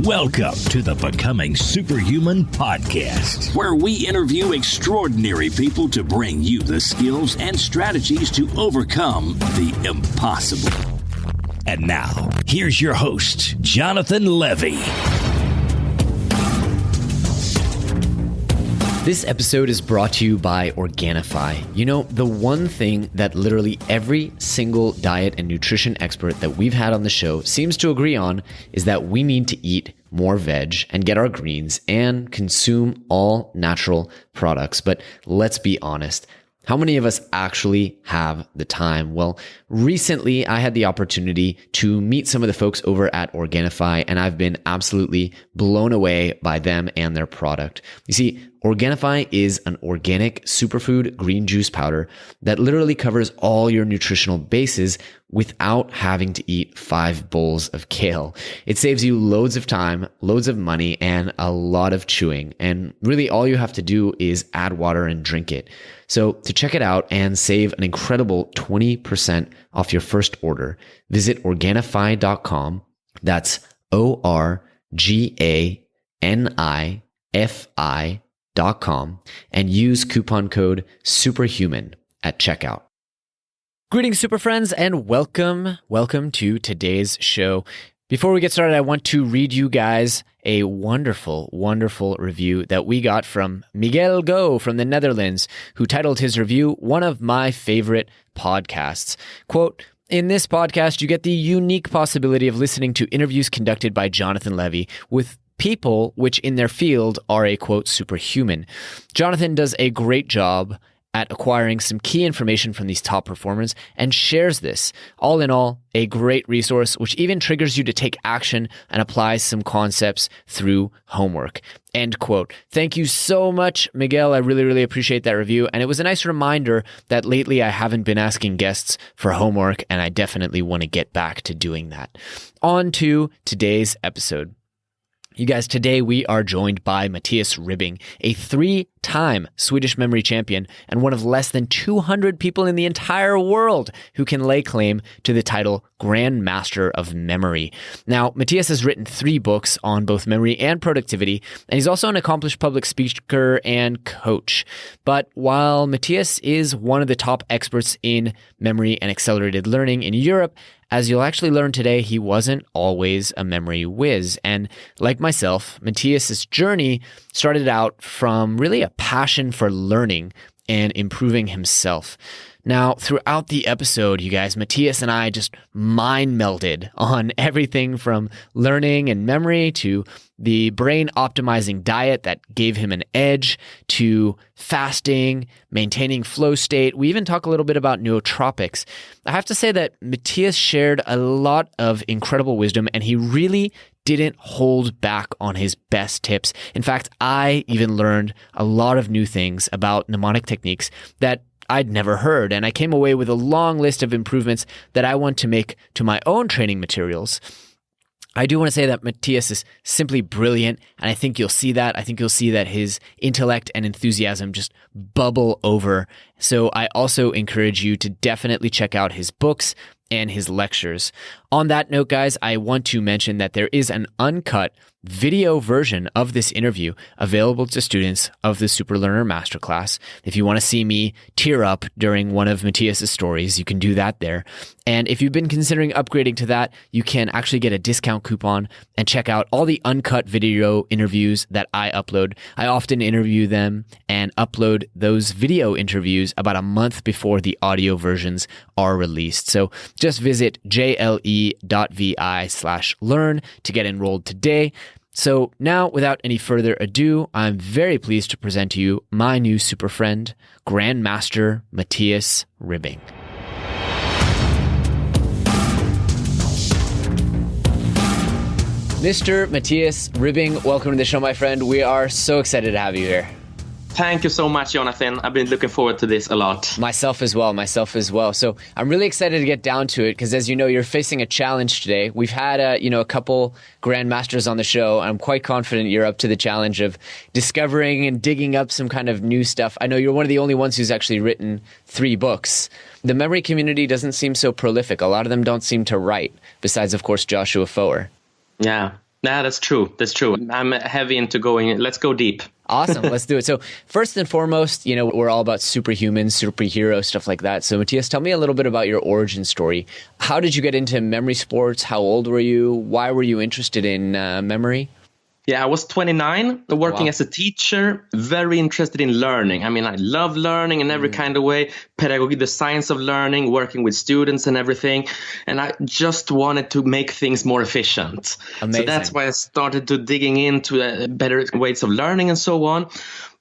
Welcome to the Becoming Superhuman podcast, where we interview extraordinary people to bring you the skills and strategies to overcome the impossible. And now, here's your host, Jonathan Levy. This episode is brought to you by Organifi. You know, the one thing that literally every single diet and nutrition expert that we've had on the show seems to agree on is that we need to eat more veg and get our greens and consume all natural products. But let's be honest. How many of us actually have the time? Well, recently I had the opportunity to meet some of the folks over at Organifi, and I've been absolutely blown away by them and their product. You see, Organifi is an organic superfood green juice powder that literally covers all your nutritional bases without having to eat 5 bowls of kale. It saves you loads of time, loads of money, and a lot of chewing. And really all you have to do is add water and drink it. So to check it out and save an incredible 20% off your first order, visit Organifi.com. That's Organifi.com and use coupon code SUPERHUMAN at checkout. Greetings, super friends, and welcome to today's show. Before we get started, I want to read you guys a wonderful review that we got from Miguel Go from the Netherlands, who titled his review, "One of my favorite podcasts." Quote, "In this podcast, you get the unique possibility of listening to interviews conducted by Jonathan Levy with people which in their field are a, quote, superhuman. Jonathan does a great job at acquiring some key information from these top performers and shares this. All in all, a great resource which even triggers you to take action and apply some concepts through homework." End quote. Thank you so much, Miguel. I really appreciate that review. And it was a nice reminder that lately I haven't been asking guests for homework, and I definitely want to get back to doing that. On to today's episode. You guys, today we are joined by Mattias Ribbing, a 3-time Swedish memory champion and one of less than 200 people in the entire world who can lay claim to the title GrandMaster of Memory. Now, Matias has written 3 books on both memory and productivity, and he's also an accomplished public speaker and coach. But while Matias is one of the top experts in memory and accelerated learning in Europe, as you'll actually learn today, he wasn't always a memory whiz. And like myself, Matias' journey started out from really a passion for learning and improving himself. Now, throughout the episode, you guys, Mattias and I just mind-melded on everything from learning and memory to the brain-optimizing diet that gave him an edge to fasting, maintaining flow state. We even talk a little bit about nootropics. I have to say that Mattias shared a lot of incredible wisdom, and he really didn't hold back on his best tips. In fact, I even learned a lot of new things about mnemonic techniques that I'd never heard, and I came away with a long list of improvements that I want to make to my own training materials. I do want to say that Matias is simply brilliant, and I think you'll see that. I think you'll see that his intellect and enthusiasm just bubble over. So I also encourage you to definitely check out his books and his lectures. On that note, guys, I want to mention that there is an uncut video version of this interview available to students of the Super Learner Masterclass. If you want to see me tear up during one of Matias' stories, you can do that there. And if you've been considering upgrading to that, you can actually get a discount coupon and check out all the uncut video interviews that I upload. I often interview them and upload those video interviews about a month before the audio versions are released. So just visit jle.vi/learn to get enrolled today. So now, without any further ado, I'm very pleased to present to you my new super friend, GrandMaster Mattias Ribbing. Mr. Mattias Ribbing, welcome to the show, my friend. We are so excited to have you here. Thank you so much, Jonathan. I've been looking forward to this a lot. Myself as well. So I'm really excited to get down to it because, as you know, you're facing a challenge today. We've had a couple grandmasters on the show. I'm quite confident you're up to the challenge of discovering and digging up some kind of new stuff. I know you're one of the only ones who's actually written 3 books. The memory community doesn't seem so prolific. A lot of them don't seem to write, besides, of course, Joshua Foer. Yeah. Nah, that's true. That's true. I'm heavy into going, let's go deep. Awesome. Let's do it. So first and foremost, we're all about superhumans, superhero, stuff like that. So Mattias, tell me a little bit about your origin story. How did you get into memory sports? How old were you? Why were you interested in memory? Yeah, I was 29, working as a teacher, very interested in learning. I mean, I love learning in every kind of way, pedagogy, the science of learning, working with students and everything. And I just wanted to make things more efficient. Amazing. So that's why I started to digging into better ways of learning and so on.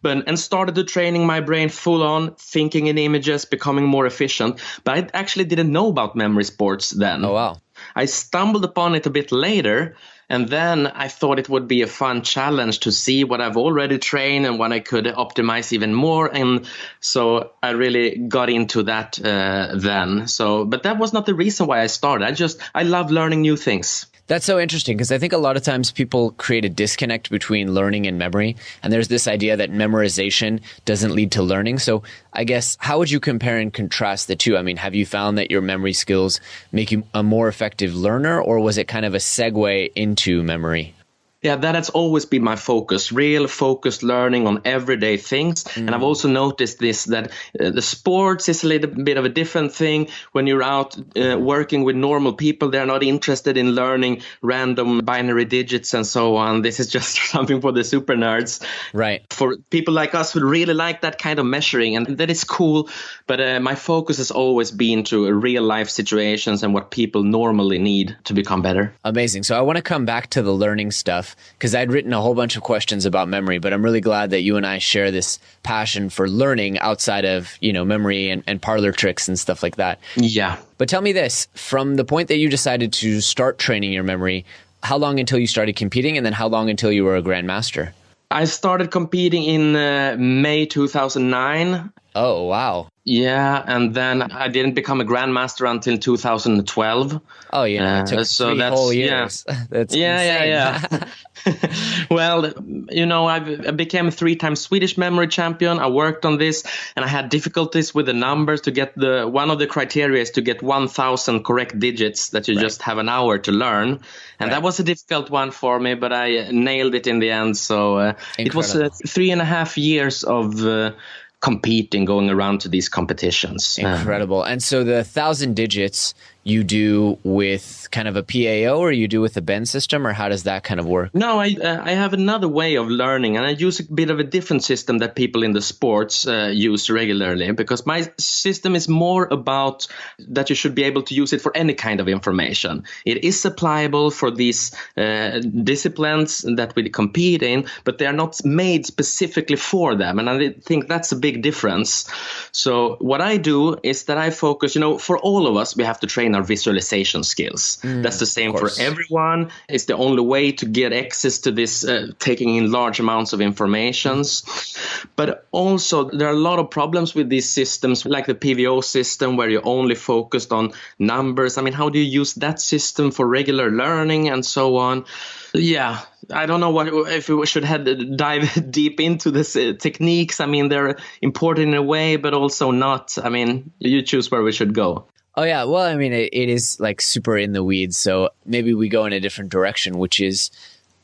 And started to training my brain full on, thinking in images, becoming more efficient. But I actually didn't know about memory sports then. Oh, wow. I stumbled upon it a bit later. And then I thought it would be a fun challenge to see what I've already trained and what I could optimize even more. And so I really got into that then. But that was not the reason why I started. I love learning new things. That's so interesting because I think a lot of times people create a disconnect between learning and memory. And there's this idea that memorization doesn't lead to learning. So I guess, how would you compare and contrast the two? I mean, have you found that your memory skills make you a more effective learner, or was it kind of a segue into memory? Yeah, that has always been my focus, real focused learning on everyday things. And I've also noticed that the sports is a little bit of a different thing. When you're out working with normal people, they're not interested in learning random binary digits and so on. This is just something for the super nerds. Right. For people like us who really like that kind of measuring, and that is cool. But my focus has always been to real life situations and what people normally need to become better. Amazing. So I want to come back to the learning stuff, because I'd written a whole bunch of questions about memory, but I'm really glad that you and I share this passion for learning outside of, memory and parlor tricks and stuff like that. Yeah. But tell me this, from the point that you decided to start training your memory, how long until you started competing, and then how long until you were a grandmaster? I started competing in May 2009. Oh, wow. Yeah, and then I didn't become a grandmaster until 2012. Oh, yeah, it took three whole years. Yeah. That's Yeah. Well, I became a 3-time Swedish memory champion. I worked on this, and I had difficulties with the numbers to get one of the criteria is to get 1,000 correct digits that you just have an hour to learn. And that was a difficult one for me, but I nailed it in the end. So it was 3.5 years of competing, going around to these competitions. Incredible. And so the 1,000 digits you do with kind of a PAO, or you do with a Bend system, or how does that kind of work? No, I have another way of learning, and I use a bit of a different system that people in the sports use regularly, because my system is more about that you should be able to use it for any kind of information. It is applicable for these disciplines that we compete in, but they are not made specifically for them, and I think that's a big difference. So what I do is that I focus, for all of us, we have to train our visualization skills. That's the same for everyone. It's the only way to get access to this, taking in large amounts of informations. But also there are a lot of problems with these systems, like the PVO system, where you're only focused on numbers. I mean, how do you use that system for regular learning and so on? Yeah, I don't know if we should dive deep into this techniques. I mean, they're important in a way, but also not. I mean, you choose where we should go. Oh, yeah. Well, I mean, it is like super in the weeds. So maybe we go in a different direction, which is,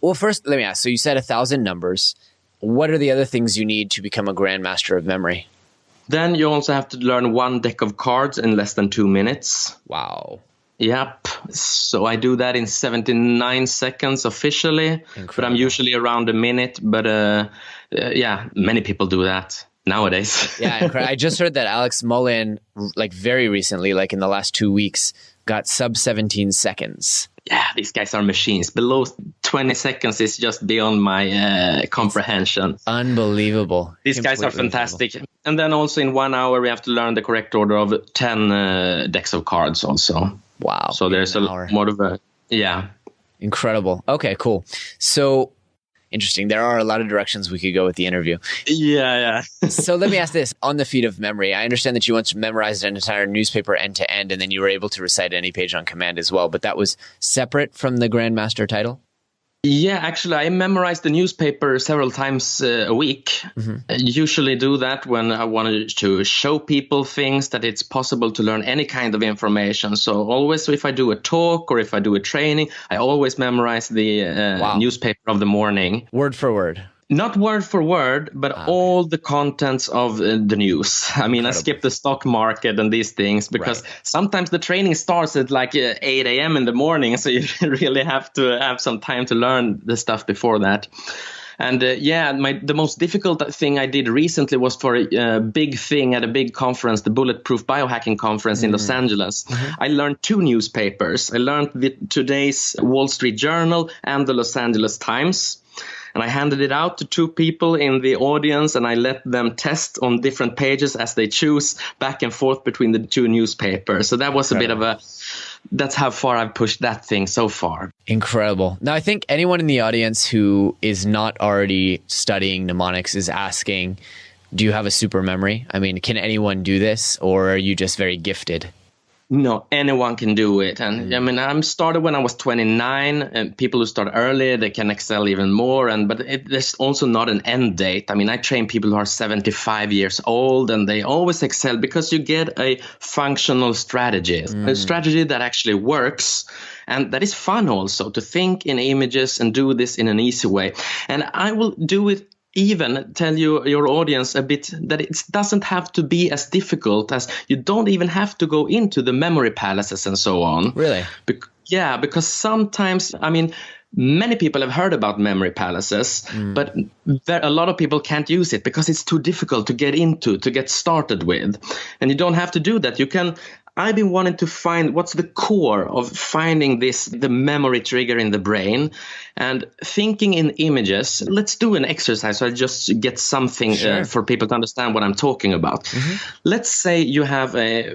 well, first, let me ask. So you said 1,000 numbers. What are the other things you need to become a grandmaster of memory? Then you also have to learn 1 deck of cards in less than 2 minutes. Wow. Yep. So I do that in 79 seconds officially. Incredible. But I'm usually around a minute. But many people do that nowadays. Yeah, I just heard that Alex Mullen, like very recently, like in the last 2 weeks, got sub 17 seconds. Yeah, these guys are machines. Below 20 seconds is just beyond my comprehension. Unbelievable. These guys are fantastic. And then also in 1 hour, we have to learn the correct order of 10 decks of cards also. Wow. So there's more of a, yeah. Incredible. Okay, cool. So interesting. There are a lot of directions we could go with the interview. Yeah. So let me ask this. On the feat of memory, I understand that you once memorized an entire newspaper end to end, and then you were able to recite any page on command as well. But that was separate from the Grandmaster title? Yeah, actually, I memorize the newspaper several times a week. I usually do that when I wanted to show people things, that it's possible to learn any kind of information. So always, if I do a talk or if I do a training, I always memorize the newspaper of the morning. Word for word. Not word for word, but all the contents of the news. I mean, I skip the stock market and these things because sometimes the training starts at like 8 a.m. in the morning. So you really have to have some time to learn the stuff before that. And the most difficult thing I did recently was for a big thing at a big conference, the Bulletproof Biohacking Conference in Los Angeles. I learned 2 newspapers. I learned today's Wall Street Journal and the Los Angeles Times. And I handed it out to 2 people in the audience, and I let them test on different pages as they choose back and forth between the 2 newspapers. So that was a bit of that's how far I've pushed that thing so far. Incredible. Now, I think anyone in the audience who is not already studying mnemonics is asking, do you have a super memory? I mean, can anyone do this, or are you just very gifted? No, anyone can do it. And I mean, I started when I was 29, and people who start early, they can excel even more. But there's also not an end date. I mean, I train people who are 75 years old, and they always excel because you get a functional strategy, a strategy that actually works. And that is fun also, to think in images and do this in an easy way. And I will do it, even tell your audience a bit that it doesn't have to be as difficult, as you don't even have to go into the memory palaces and so on. Really? Because sometimes, I mean, many people have heard about memory palaces, but a lot of people can't use it because it's too difficult to get into, to get started with. And you don't have to do that. I've been wanting to find what's the core of finding the memory trigger in the brain, and thinking in images. Let's do an exercise so I just get something for people to understand what I'm talking about. Let's say you have a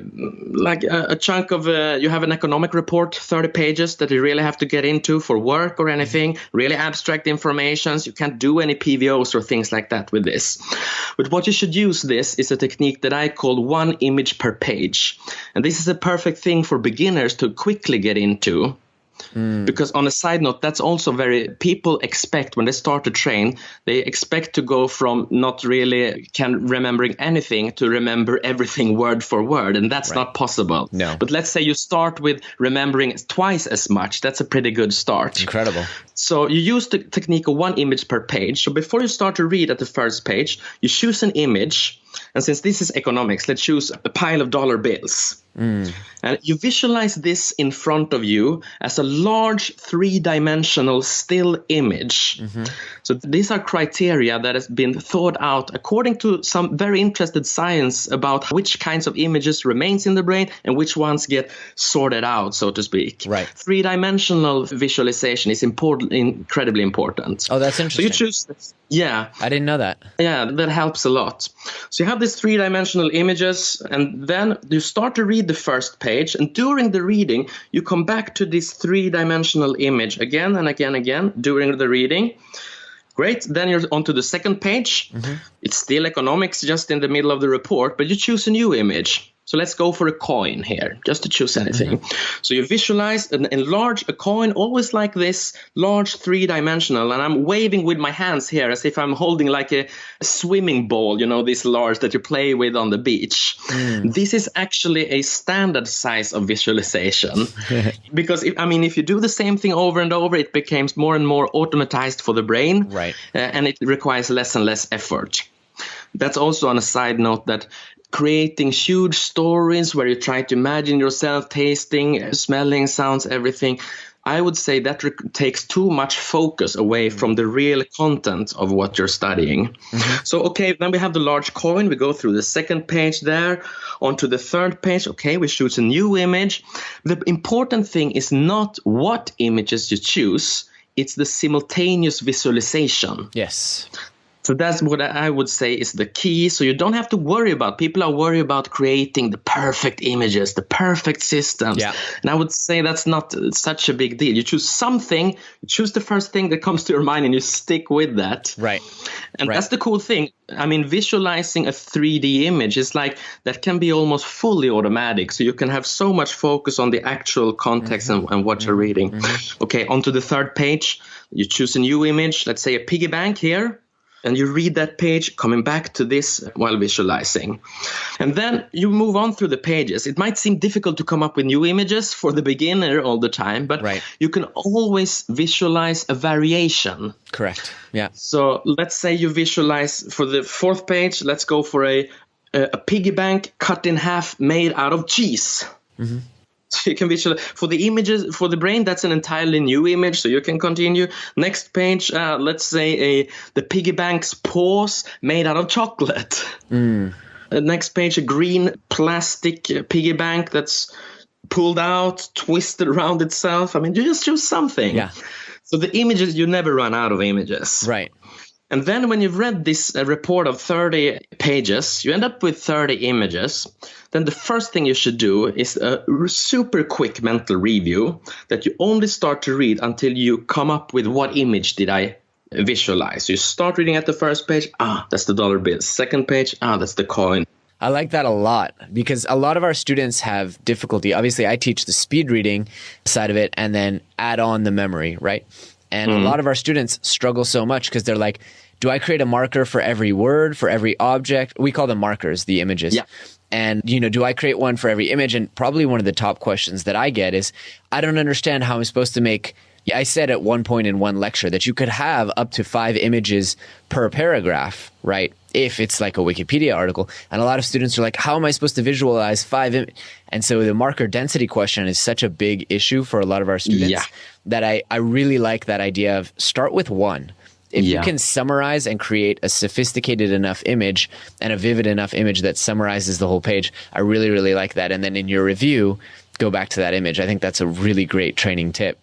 chunk of, you have an economic report, 30 pages that you really have to get into for work or anything, really abstract informations. You can't do any PVOs or things like that with this. But what you should use this is a technique that I call 1 image per page. And this is a perfect thing for beginners to quickly get into. Because on a side note, that's also people expect when they start to train, they expect to go from not really remembering anything to remember everything word for word. And that's not possible. No. But let's say you start with remembering twice as much. That's a pretty good start. Incredible. So you use the technique of 1 image per page. So before you start to read at the first page, you choose an image. And since this is economics, let's choose a pile of dollar bills. And you visualize this in front of you as a large 3-dimensional still image. So these are criteria that has been thought out according to some very interested science about which kinds of images remains in the brain and which ones get sorted out, so to speak. Right. 3-dimensional visualization is incredibly important. Oh, that's interesting. So you choose this. Yeah. I didn't know that. Yeah, that helps a lot. So you have these 3-dimensional images, and then you start to read the first page. And during the reading, you come back to this 3-dimensional image again and again during the reading. Great. Then you're onto the second page. It's still economics just in the middle of the report, but you choose a new image. So let's go for a coin here, just to choose anything. So you visualize and enlarge a coin, always like this, large 3-dimensional. And I'm waving with my hands here as if I'm holding like a swimming ball, this large that you play with on the beach. This is actually a standard size of visualization. Because, if you do the same thing over and over, it becomes more and more automatized for the brain. Right. And it requires less and less effort. That's also on a side note that creating huge stories where you try to imagine yourself tasting, smelling, sounds, everything, I would say that takes too much focus away from the real content of what you're studying. So, then we have the large coin. We go through the second page there, onto the third page. We choose a new image. The important thing is not what images you choose. It's the simultaneous visualization. Yes. So that's what I would say is the key. So you don't have to worry about, people are worried about creating the perfect images, the perfect systems. Yeah. And I would say that's not such a big deal. You choose something, you choose the first thing that comes to your mind and you stick with that. Right. And that's the cool thing. I mean, visualizing a 3D image is like, that can be almost fully automatic. So you can have so much focus on the actual context and what you're reading. Okay, onto the third page, you choose a new image, let's say a piggy bank here. And you read that page, coming back to this while visualizing. And then you move on through the pages. It might seem difficult to come up with new images for the beginner all the time, but you can always visualize a variation. Correct. Yeah. So let's say you visualize for the fourth page, let's go for a piggy bank cut in half made out of cheese. Mm-hmm. So you can visualize for the images, for the brain, that's an entirely new image. So you can continue. Next page, let's say the piggy bank's paws made out of chocolate. Next page, a green plastic piggy bank that's pulled out, twisted around itself. I mean, you just choose something. Yeah. So the images, you never run out of images. Right. And then when you've read this report of 30 pages, you end up with 30 images. Then the first thing you should do is a super quick mental review that you only start to read until you come up with what image did I visualize. So you start reading at the first page, that's the dollar bill. Second page, that's the coin. I like that a lot because a lot of our students have difficulty. Obviously, I teach the speed reading side of it and then add on the memory, right? And a lot of our students struggle so much because they're like, do I create a marker for every word, for every object? We call them markers, the images. Yeah. And, do I create one for every image? And probably one of the top questions that I get is, I don't understand how I'm supposed to make. I said at one point in one lecture that you could have up to 5 images per paragraph, right? If it's like a Wikipedia article. And a lot of students are like, how am I supposed to visualize 5 And so the marker density question is such a big issue for a lot of our students that I really like that idea of start with one. If you can summarize and create a sophisticated enough image and a vivid enough image that summarizes the whole page, I really, really like that. And then in your review, go back to that image. I think that's a really great training tip.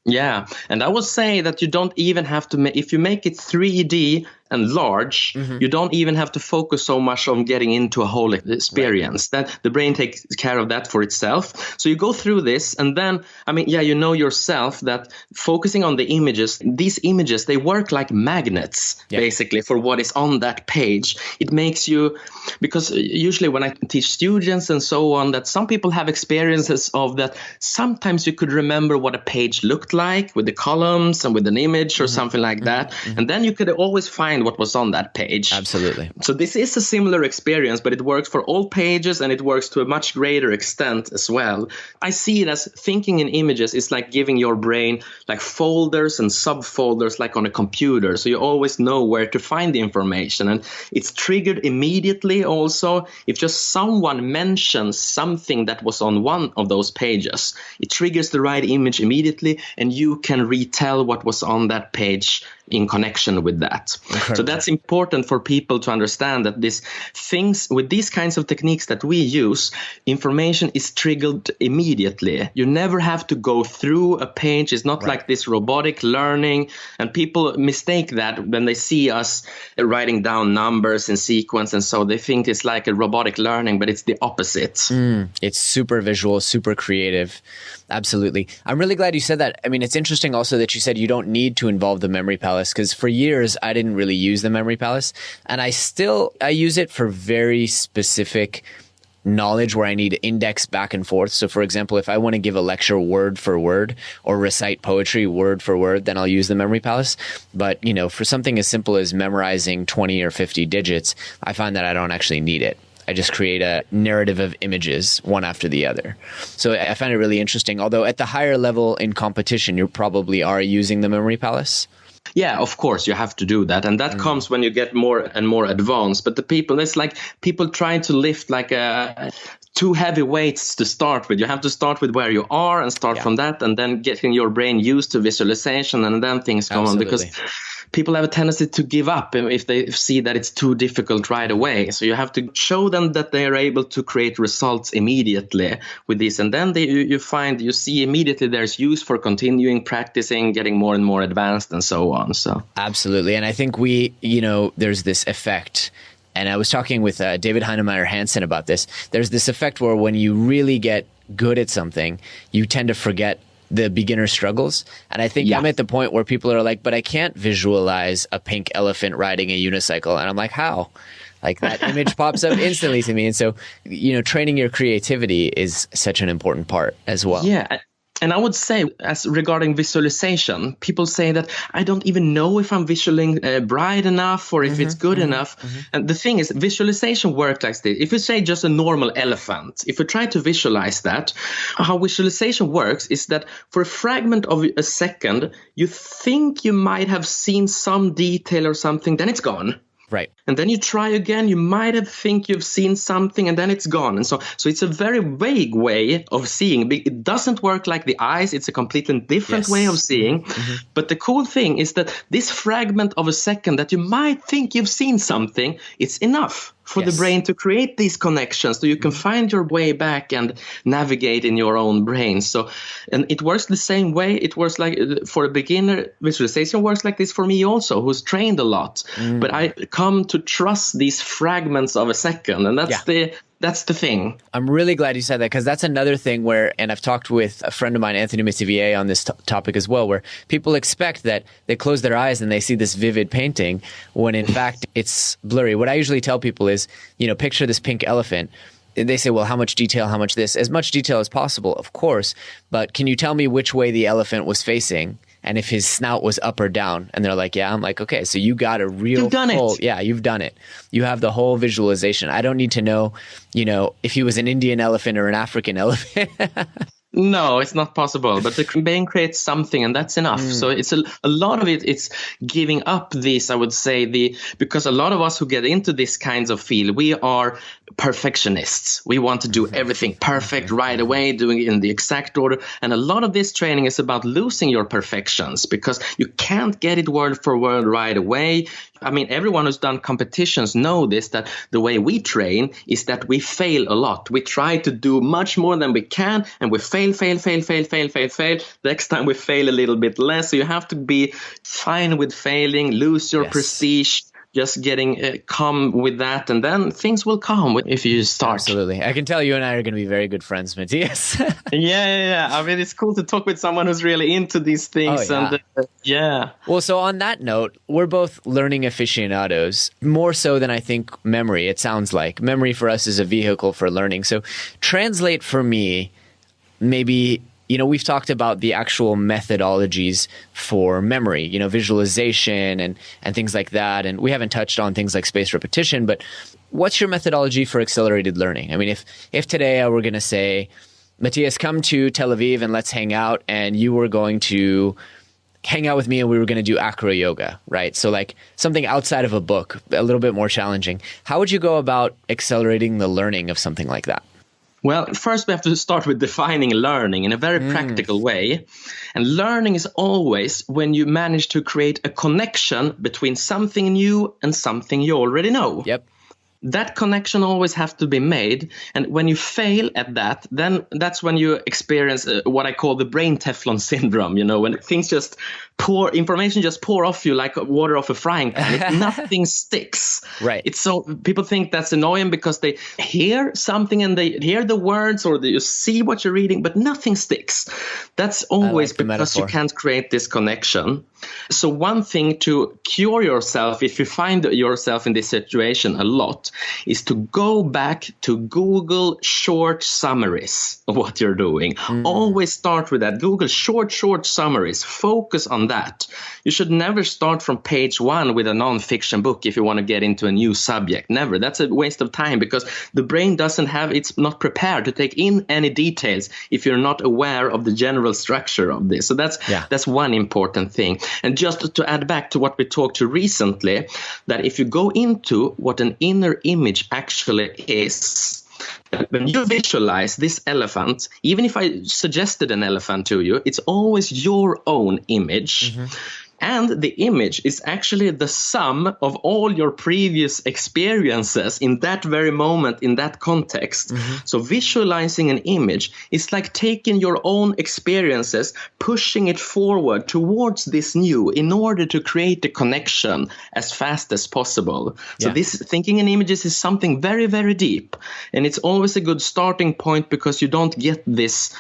Yeah. And I will say that you don't even have to, if you make it 3D and large, you don't even have to focus so much on getting into a whole experience. That the brain takes care of that for itself. So you go through this and then, you know yourself that focusing on the images, these images, they work like magnets, basically, for what is on that page. It makes you, because usually when I teach students and so on, that some people have experiences of that sometimes you could remember what a page looked like with the columns and with an image or something like that. And then you could always find what was on that page. Absolutely. So this is a similar experience, but it works for all pages and it works to a much greater extent as well. I see it as thinking in images is like giving your brain like folders and subfolders like on a computer. So you always know where to find the information, and it's triggered immediately also if just someone mentions something that was on one of those pages. It triggers the right image immediately and you can retell what was on that page in connection with that. Incredible. So that's important for people to understand that with these kinds of techniques that we use, information is triggered immediately. You never have to go through a page. It's not like this robotic learning, and people mistake that when they see us writing down numbers in sequence, and so they think it's like a robotic learning, but it's the opposite. It's super visual, super creative. Absolutely. I'm really glad you said that. It's interesting also that you said you don't need to involve the memory palace, because for years I didn't really use the memory palace, and I use it for very specific knowledge where I need to index back and forth. So for example, if I want to give a lecture word for word or recite poetry word for word, then I'll use the memory palace. But, for something as simple as memorizing 20 or 50 digits, I find that I don't actually need it. I just create a narrative of images one after the other. So I find it really interesting. Although at the higher level in competition, you probably are using the memory palace. Yeah, of course, you have to do that. And that comes when you get more and more advanced. But it's like people trying to lift like too heavy weights to start with. You have to start with where you are and start from that, and then getting your brain used to visualization, and then things go on. Because people have a tendency to give up if they see that it's too difficult right away. So you have to show them that they are able to create results immediately with this. And then you see immediately there's use for continuing practicing, getting more and more advanced and so on. So absolutely. And I think there's this effect. And I was talking with David Heinemeier Hansen about this. There's this effect where when you really get good at something, you tend to forget the beginner struggles. And I think I'm at the point where people are like, but I can't visualize a pink elephant riding a unicycle. And I'm like, how? Like that image pops up instantly to me. And so, training your creativity is such an important part as well. Yeah. And I would say, as regarding visualization, people say that I don't even know if I'm visualizing bright enough or if it's good enough. And the thing is, visualization works like this. If you say just a normal elephant, if you try to visualize that, how visualization works is that for a fragment of a second, you think you might have seen some detail or something, then it's gone. Right. And then you try again, you might have think you've seen something and then it's gone. And so it's a very vague way of seeing. It doesn't work like the eyes. It's a completely different way of seeing. But the cool thing is that this fragment of a second that you might think you've seen something, it's enough for the brain to create these connections so you can find your way back and navigate in your own brain. So, and it works the same way. It works like for a beginner, visualization works like this for me also, who's trained a lot. But I come to trust these fragments of a second, and that's the thing. I'm really glad you said that, because that's another thing where, and I've talked with a friend of mine, Anthony Metivier, on this topic as well, where people expect that they close their eyes and they see this vivid painting when in fact it's blurry. What I usually tell people is, picture this pink elephant. They say, well, how much detail, how much this? As much detail as possible, of course, but can you tell me which way the elephant was facing? And if his snout was up or down? And they're like, yeah. I'm like, okay, so you got a real You've done it. Yeah, you've done it. You have the whole visualization. I don't need to know, if he was an Indian elephant or an African elephant. No, it's not possible. But the brain creates something, and that's enough. So it's a lot of it. It's giving up this, I would say, because a lot of us who get into this kinds of field, we are perfectionists. We want to do everything perfect right away, doing it in the exact order. And a lot of this training is about losing your perfections, because you can't get it word for word right away. I mean, everyone who's done competitions know this, that the way we train is that we fail a lot. We try to do much more than we can, and we fail. Next time we fail a little bit less. So you have to be fine with failing, lose your prestige, just getting calm with that, and then things will come if you start. Absolutely. I can tell you and I are going to be very good friends, Matias. Yeah. I mean, it's cool to talk with someone who's really into these things. Well, so on that note, we're both learning aficionados, more so than I think memory. It sounds like memory for us is a vehicle for learning. So translate for me, maybe, we've talked about the actual methodologies for memory, visualization and things like that. And we haven't touched on things like spaced repetition, but what's your methodology for accelerated learning? I mean, if today I were going to say, Matias, come to Tel Aviv and let's hang out, and you were going to hang out with me and we were going to do acro yoga, right? So like something outside of a book, a little bit more challenging. How would you go about accelerating the learning of something like that? Well, first we have to start with defining learning in a very practical way. And learning is always when you manage to create a connection between something new and something you already know. Yep. That connection always has to be made. And when you fail at that, then that's when you experience what I call the brain Teflon syndrome, when things just information just pour off you like water off a frying pan. Nothing sticks. Right. It's so people think that's annoying because they hear something and they hear the words or you see what you're reading, but nothing sticks. That's always because you can't create this connection. So one thing to cure yourself, if you find yourself in this situation a lot, is to go back to Google short summaries of what you're doing. Always start with that. Google short summaries. Focus on that. You should never start from page 1 with a non-fiction book if you want to get into a new subject. Never. That's a waste of time because the brain it's not prepared to take in any details if you're not aware of the general structure of this. So that's one important thing. And just to add back to what we talked to recently, that if you go into what an inner image actually is, when you visualize this elephant, even if I suggested an elephant to you, it's always your own image. And the image is actually the sum of all your previous experiences in that very moment, in that context. So visualizing an image is like taking your own experiences, pushing it forward towards this new in order to create a connection as fast as possible. So this thinking in images is something very, very deep. And it's always a good starting point because you don't get this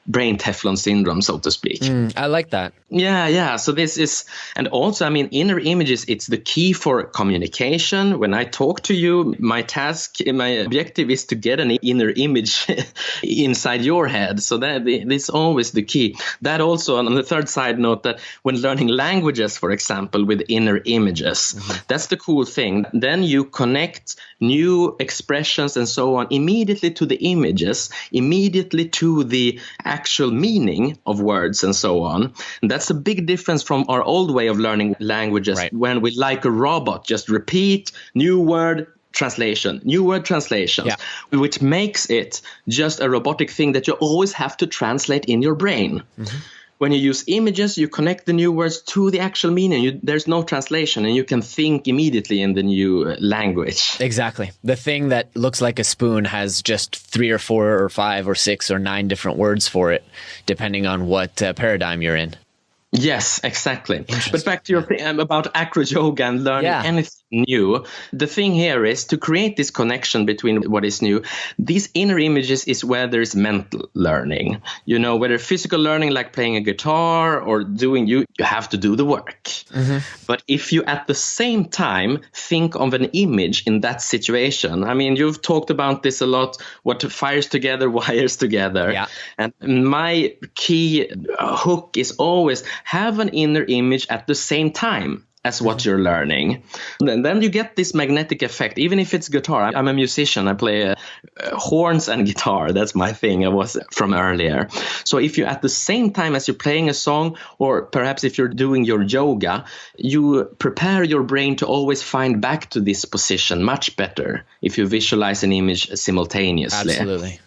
brain Teflon syndrome, so to speak. I like that. Yeah. So this is, and also, I mean, inner images, it's the key for communication. When I talk to you, my objective is to get an inner image inside your head. So that is always the key. That also, on the third side note, that when learning languages, for example, with inner images, that's the cool thing. Then you connect new expressions and so on immediately to the images, immediately to the actual meaning of words and so on. And that's a big difference from our old way of learning languages, when we, like a robot, just repeat new word, translation, which makes it just a robotic thing that you always have to translate in your brain. When you use images, you connect the new words to the actual meaning. There's no translation, and you can think immediately in the new language. Exactly. The thing that looks like a spoon has just 3 or 4 or 5 or 6 or 9 different words for it, depending on what paradigm you're in. Yes, exactly. But back to your thing about acro yoga and learning anything new. The thing here is to create this connection between what is new. These inner images is where there is mental learning. You know, whether physical learning like playing a guitar or you have to do the work. But if you at the same time think of an image in that situation, I mean, you've talked about this a lot, what fires together, wires together. Yeah. And my key hook is always have an inner image at the same time as what you're learning. And then you get this magnetic effect, even if it's guitar. I'm a musician. I play horns and guitar. That's my thing. I was from earlier. So if you at the same time as you're playing a song, or perhaps if you're doing your yoga, you prepare your brain to always find back to this position much better if you visualize an image simultaneously. Absolutely.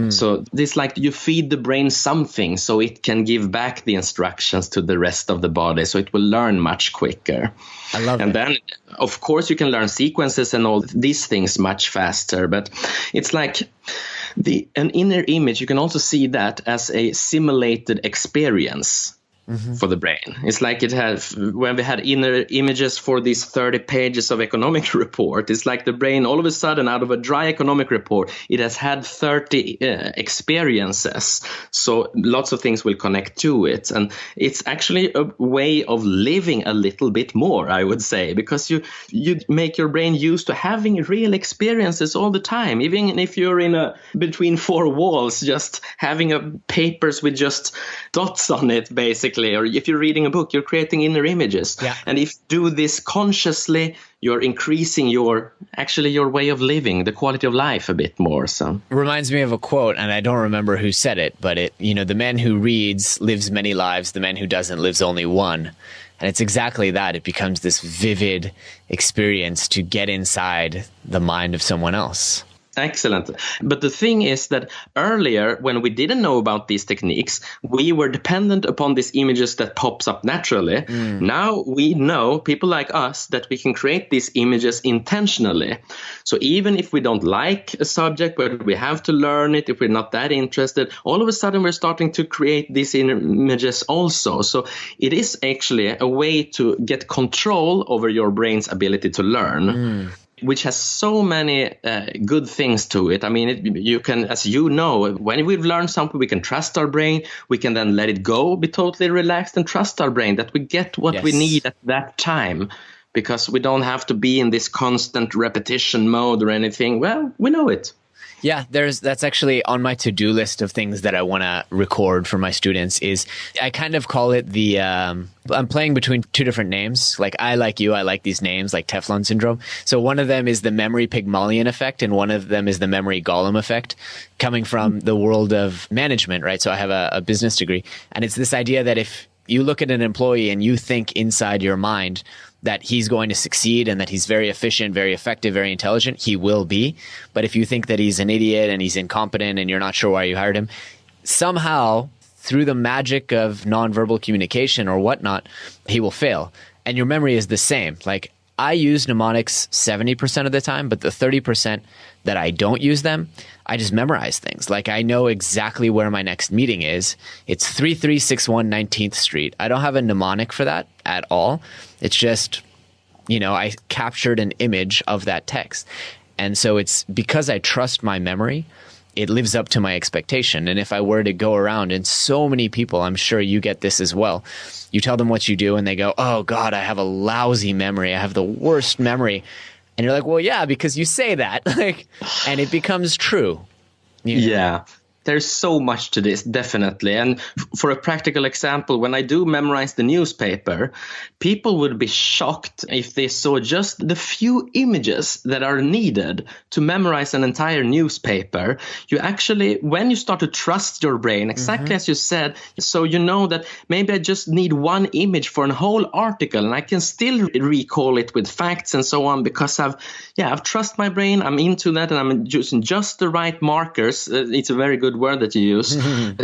So this, like, you feed the brain something so it can give back the instructions to the rest of the body, so it will learn much quicker. I love it. And then, of course, you can learn sequences and all these things much faster. But it's like an inner image. You can also see that as a simulated experience. For the brain. It's like it has, when we had inner images for these 30 pages of economic report, it's like the brain all of a sudden, out of a dry economic report, it has had 30 experiences. So lots of things will connect to it. And it's actually a way of living a little bit more, I would say, because you make your brain used to having real experiences all the time. Even if you're in between 4 walls, just having papers with just dots on it, basically. Or if you're reading a book, you're creating inner images. Yeah. And if you do this consciously, you're increasing your way of living, the quality of life a bit more. So it reminds me of a quote, and I don't remember who said it, but the man who reads lives many lives, the man who doesn't lives only one. And it's exactly that. It becomes this vivid experience to get inside the mind of someone else. Excellent. But the thing is that earlier, when we didn't know about these techniques, we were dependent upon these images that pops up naturally. Now we know, people like us, that we can create these images intentionally. So even if we don't like a subject, but we have to learn it, if we're not that interested, all of a sudden we're starting to create these images also. So it is actually a way to get control over your brain's ability to learn. Which has so many good things to it. I mean, you can, as you know, when we've learned something, we can trust our brain. We can then let it go, be totally relaxed, and trust our brain that we get what we need at that time, because we don't have to be in this constant repetition mode or anything. Well, we know it. Yeah, that's actually on my to-do list of things that I want to record for my students. Is I kind of call it I'm playing between 2 different names. Like I like these names like Teflon syndrome. So one of them is the memory Pygmalion effect, and one of them is the memory Gollum effect, coming from the world of management, right? So I have a business degree, and it's this idea that if you look at an employee and you think inside your mind that he's going to succeed and that he's very efficient, very effective, very intelligent, he will be. But if you think that he's an idiot and he's incompetent and you're not sure why you hired him, somehow through the magic of nonverbal communication or whatnot, he will fail. And your memory is the same. Like, I use mnemonics 70% of the time, but the 30% that I don't use them, I just memorize things. Like, I know exactly where my next meeting is. It's 3361 19th Street. I don't have a mnemonic for that at all. It's just, I captured an image of that text. And so it's because I trust my memory, it lives up to my expectation. And if I were to go around, and so many people, I'm sure you get this as well, you tell them what you do and they go, oh God, I have a lousy memory. I have the worst memory. And you're like, well, yeah, because you say that, and it becomes true. Yeah. There's so much to this, definitely. And for a practical example, when I do memorize the newspaper, people would be shocked if they saw just the few images that are needed to memorize an entire newspaper. You actually, when you start to trust your brain, exactly as you said, so you know that maybe I just need one image for a whole article and I can still recall it with facts and so on because I've trust my brain, I'm into that, and I'm using just the right markers. It's a very good word that you use.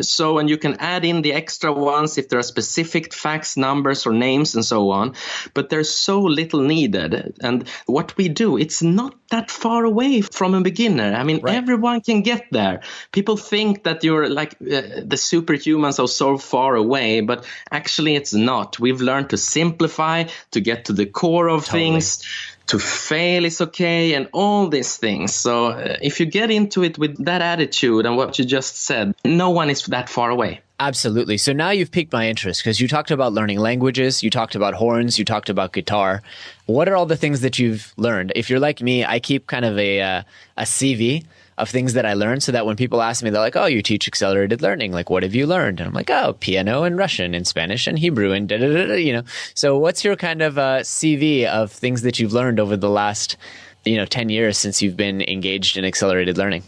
So, and you can add in the extra ones if there are specific facts, numbers, or names and so on. But there's so little needed. And what we do, it's not that far away from a beginner. I mean, everyone can get there. People think that you're like the superhumans are so far away, but actually it's not. We've learned to simplify, to get to the core of things. To fail is okay, and all these things. So if you get into it with that attitude and what you just said, no one is that far away. Absolutely. So now you've piqued my interest because you talked about learning languages, you talked about horns, you talked about guitar. What are all the things that you've learned? If you're like me, I keep kind of a CV of things that I learned so that when people ask me, they're like, oh, you teach accelerated learning. Like, what have you learned? And I'm like, oh, piano and Russian and Spanish and Hebrew and da-da-da-da, So what's your kind of CV of things that you've learned over the last, 10 years since you've been engaged in accelerated learning?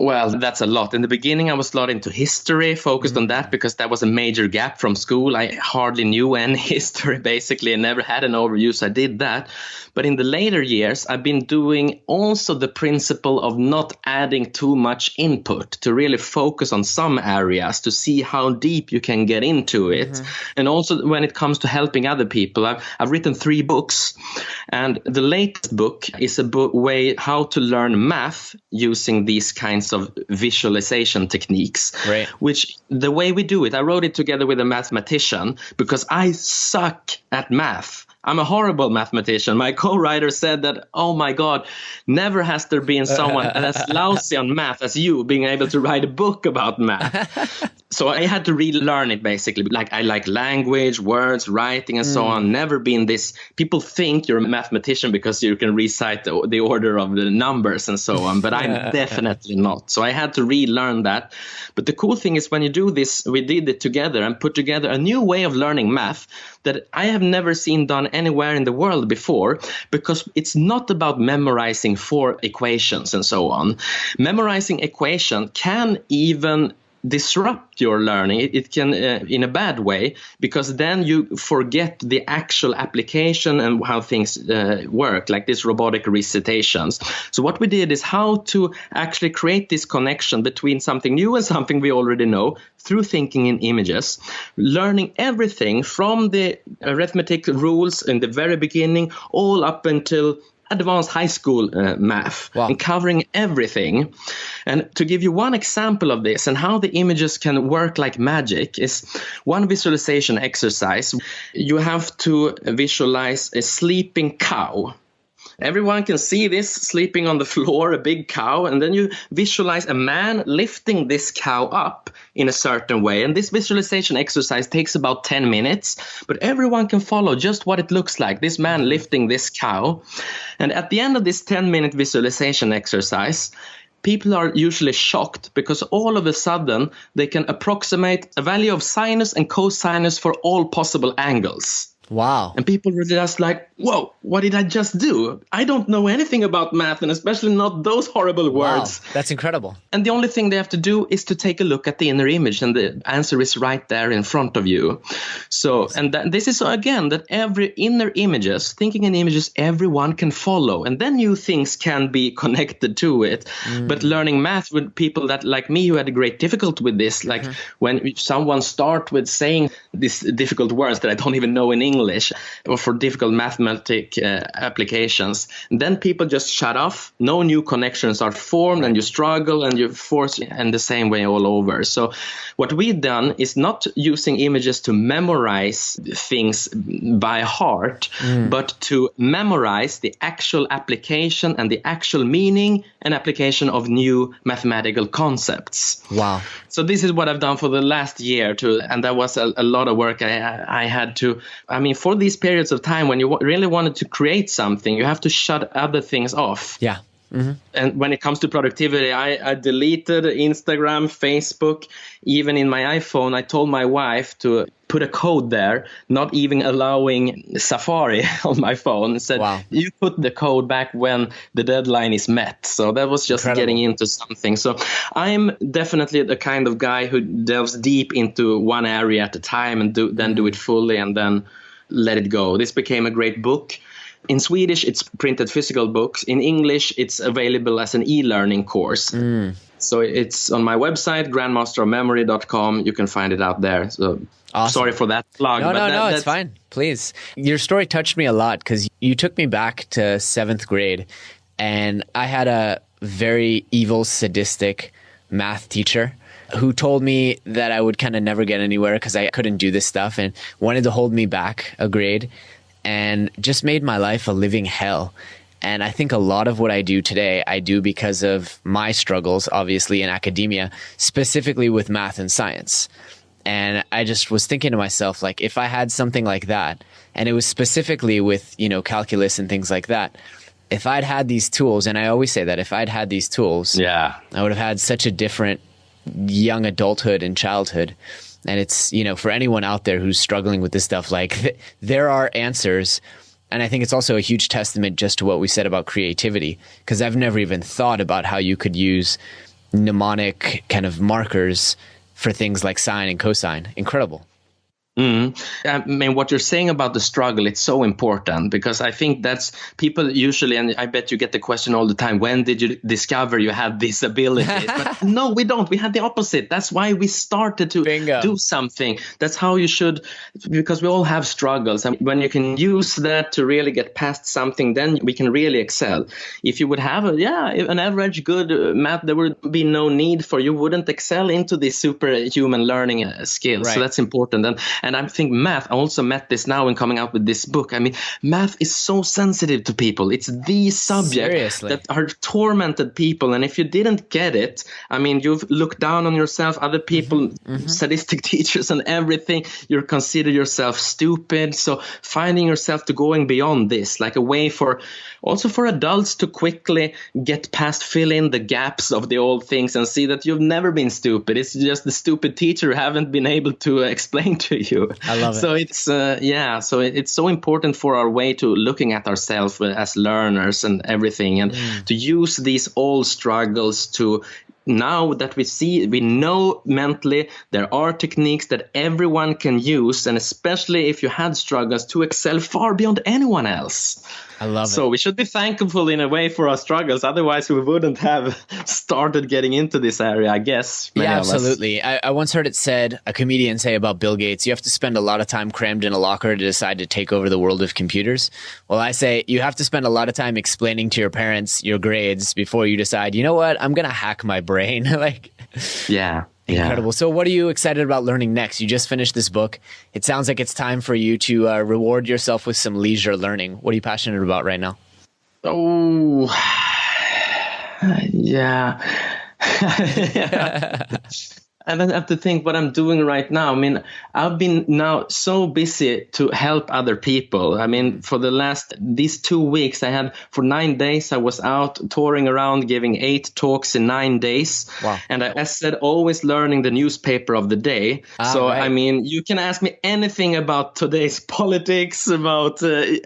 Well, that's a lot. In the beginning, I was a lot into history, focused on that because that was a major gap from school. I hardly knew any history, basically, and never had an overview, so I did that. But in the later years, I've been doing also the principle of not adding too much input, to really focus on some areas to see how deep you can get into it. And also when it comes to helping other people, I've written 3 books. And the latest book is a way how to learn math using these kinds of visualization techniques, which the way we do it, I wrote it together with a mathematician because I suck at math. I'm a horrible mathematician. My co-writer said that, oh my God, never has there been someone as lousy on math as you being able to write a book about math. So I had to relearn it basically. Like I like language, words, writing and so on. Never been this. People think you're a mathematician because you can recite the order of the numbers and so on. But I'm definitely not. So I had to relearn that. But the cool thing is when you do this, we did it together and put together a new way of learning math that I have never seen done anywhere in the world before, because it's not about memorizing 4 equations and so on. Memorizing equation can even disrupt your learning. It can in a bad way, because then you forget the actual application and how things work, like these robotic recitations. So what we did is how to actually create this connection between something new and something we already know through thinking in images, learning everything from the arithmetic rules in the very beginning all up until advanced high school math. Wow. And covering everything. And to give you one example of this and how the images can work like magic is one visualization exercise. You have to visualize a sleeping cow. Everyone can see this sleeping on the floor, a big cow, and then you visualize a man lifting this cow up in a certain way. And this visualization exercise takes about 10 minutes, but everyone can follow just what it looks like, this man lifting this cow. And at the end of this 10-minute visualization exercise, people are usually shocked because all of a sudden they can approximate a value of sinus and cosinus for all possible angles. Wow. And people were just like, whoa, what did I just do? I don't know anything about math, and especially not those horrible words. Wow, that's incredible. And the only thing they have to do is to take a look at the inner image, and the answer is right there in front of you. So, and this is again, that every inner images, thinking in images, everyone can follow, and then new things can be connected to it. But learning math with people that, like me, who had a great difficulty with this, like when someone start with saying these difficult words that I don't even know in English, or for difficult mathematic applications, then people just shut off. No new connections are formed, and you struggle and you force, and the same way all over. So what we've done is not using images to memorize things by heart, but to memorize the actual application and the actual meaning and application of new mathematical concepts. Wow. So this is what I've done for the last year too, and that was a lot of work I had to. I mean, for these periods of time when you really wanted to create something, you have to shut other things off. Yeah. And when it comes to productivity, I deleted Instagram, Facebook, even in my iPhone. I told my wife to put a code there, not even allowing Safari on my phone. Said, wow, you put the code back when the deadline is met. So that was just incredible. Getting into something. So I'm definitely the kind of guy who delves deep into one area at a time and then do it fully and then let it go. This became a great book. In Swedish, it's printed physical books. In English, it's available as an e-learning course. So it's on my website, grandmasterofmemory.com. You can find it out there. So awesome. Sorry for that plug. No, it's fine. Please. Your story touched me a lot because you took me back to 7th grade, and I had a very evil, sadistic math teacher who told me that I would kind of never get anywhere because I couldn't do this stuff and wanted to hold me back a grade, and just made my life a living hell. And I think a lot of what I do today, I do because of my struggles, obviously, in academia, specifically with math and science. And I just was thinking to myself, like, if I had something like that, and it was specifically with, calculus and things like that, if I'd had these tools, and I always say that if I'd had these tools, I would have had such a different young adulthood and childhood. And it's, for anyone out there who's struggling with this stuff, like there are answers. And I think it's also a huge testament just to what we said about creativity, because I've never even thought about how you could use mnemonic kind of markers for things like sine and cosine. Incredible. I mean, what you're saying about the struggle, it's so important, because I think that's people usually, and I bet you get the question all the time, when did you discover you had this ability? But no, we don't. We had the opposite. That's why we started to do something. That's how you should, because we all have struggles. And when you can use that to really get past something, then we can really excel. If you would have an average good math, there would be no need for, you wouldn't excel into these superhuman learning skills. Right. So that's important. And I think math, I also met this now in coming out with this book. I mean, math is so sensitive to people. It's the subject that are tormented people. And if you didn't get it, I mean, you've looked down on yourself, other people, sadistic teachers and everything. You consider yourself stupid. So finding yourself to going beyond this, like a way for adults to quickly get past, fill in the gaps of the old things and see that you've never been stupid. It's just the stupid teacher who haven't been able to explain to you. I love it. So it's so important for our way to looking at ourselves as learners and everything, and to use these old struggles to, now that we know mentally there are techniques that everyone can use, and especially if you had struggles, to excel far beyond anyone else. I love it. So we should be thankful in a way for our struggles. Otherwise, we wouldn't have started getting into this area, I guess. Yeah, absolutely. I once heard it said, a comedian say about Bill Gates, you have to spend a lot of time crammed in a locker to decide to take over the world of computers. Well, I say you have to spend a lot of time explaining to your parents your grades before you decide, you know what, I'm going to hack my brain. Incredible. So what are you excited about learning next? You just finished this book. It sounds like it's time for you to reward yourself with some leisure learning. What are you passionate about right now? Oh, yeah. And I have to think what I'm doing right now. I mean, I've been now so busy to help other people. I mean, for these 2 weeks, for 9 days, I was out touring around giving 8 talks in 9 days. Wow. And I said, always learning the newspaper of the day. Right. I mean, you can ask me anything about today's politics, about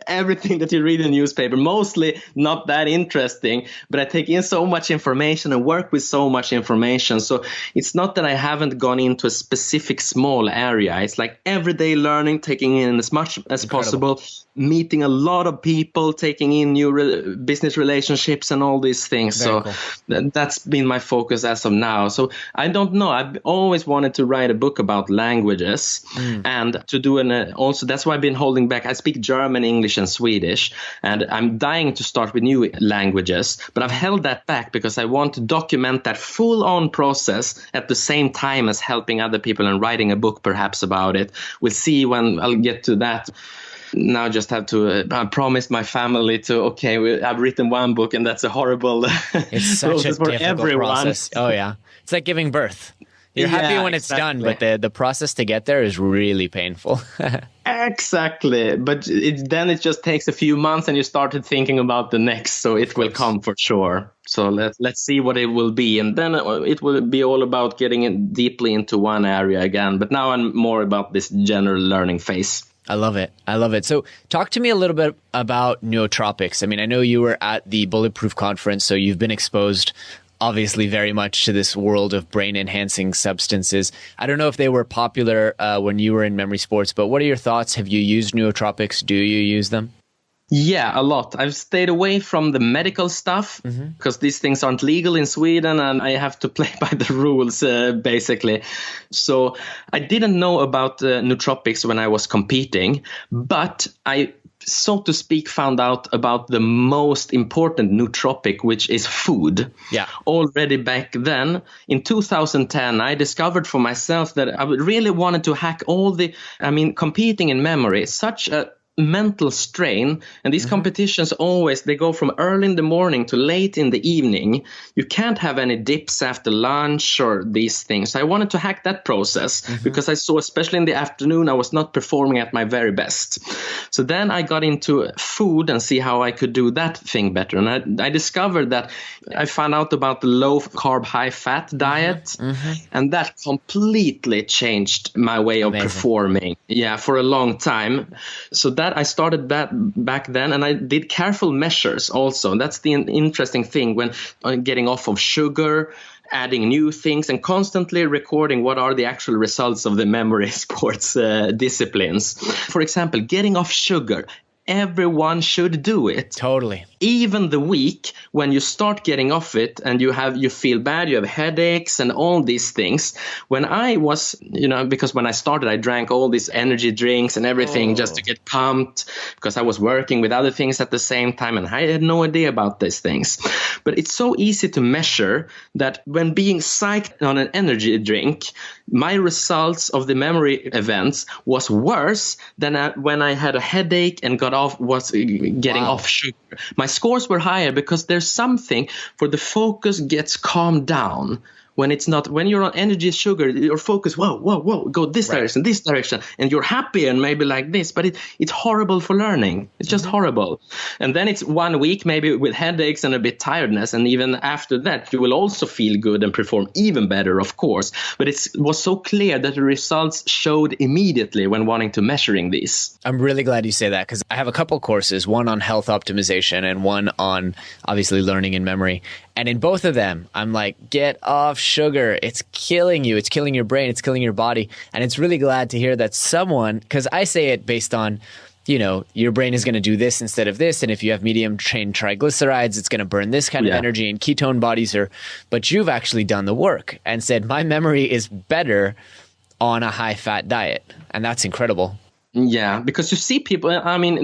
everything that you read in the newspaper. Mostly not that interesting, but I take in so much information and work with so much information. So it's not that I haven't gone into a specific small area. It's like everyday learning, taking in as much as possible, meeting a lot of people, taking in new business relationships and all these things. Very so cool. That's been my focus as of now. So I don't know. I've always wanted to write a book about languages and to do also that's why I've been holding back. I speak German, English and Swedish, and I'm dying to start with new languages, but I've held that back because I want to document that full-on process at the same time as helping other people and writing a book perhaps about it. We'll see when I'll get to that. Now I just have to promise my family I've written one book and that's a horrible it's such a for difficult everyone. Process. Oh yeah. It's like giving birth. You're happy when it's done, but the process to get there is really painful. Exactly. But then it just takes a few months and you started thinking about the next. So it will come for sure. So let's see what it will be. And then it will be all about getting in deeply into one area again. But now I'm more about this general learning phase. I love it. So talk to me a little bit about nootropics. I mean, I know you were at the Bulletproof conference, so you've been exposed obviously very much to this world of brain enhancing substances. I don't know if they were popular when you were in memory sports, but what are your thoughts? Have you used nootropics? Do you use them? Yeah, a lot. I've stayed away from the medical stuff because these things aren't legal in Sweden and I have to play by the rules, basically. So I didn't know about nootropics when I was competing, but I, so to speak, found out about the most important nootropic, which is food. Yeah. Already back then, in 2010, I discovered for myself that I really wanted to hack competing in memory is such a mental strain, and these competitions they go from early in the morning to late in the evening. You can't have any dips after lunch or these things. I wanted to hack that process because I saw, especially in the afternoon, I was not performing at my very best. So then I got into food and see how I could do that thing better. And I discovered that I found out about the low carb, high fat diet, and that completely changed my way of performing. Yeah, for a long time. So that I started that back then, and I did careful measures also. That's the interesting thing when getting off of sugar, adding new things, and constantly recording what are the actual results of the memory sports disciplines. For example, getting off sugar. Everyone should do it. Totally. Even the week when you start getting off it and you feel bad, you have headaches and all these things. When I was, because when I started, I drank all these energy drinks and everything just to get pumped because I was working with other things at the same time and I had no idea about these things. But it's so easy to measure that when being psyched on an energy drink, my results of the memory events was worse than when I had a headache and getting off sugar. My scores were higher because there's something for the focus gets calmed down. When you're on energy sugar, your focus, whoa, go this direction, and you're happy and maybe like this, but it's horrible for learning. It's just horrible. And then it's 1 week maybe with headaches and a bit tiredness, and even after that, you will also feel good and perform even better, of course. But it was so clear that the results showed immediately when wanting to measuring these. I'm really glad you say that because I have a couple courses, one on health optimization and one on obviously learning and memory. And in both of them, I'm like, get off sugar. It's killing you. It's killing your brain. It's killing your body. And it's really glad to hear that someone, because I say it based on, your brain is going to do this instead of this. And if you have medium chain triglycerides, it's going to burn this kind of energy, and ketone bodies but you've actually done the work and said, my memory is better on a high fat diet. And that's incredible. Yeah, because you see people,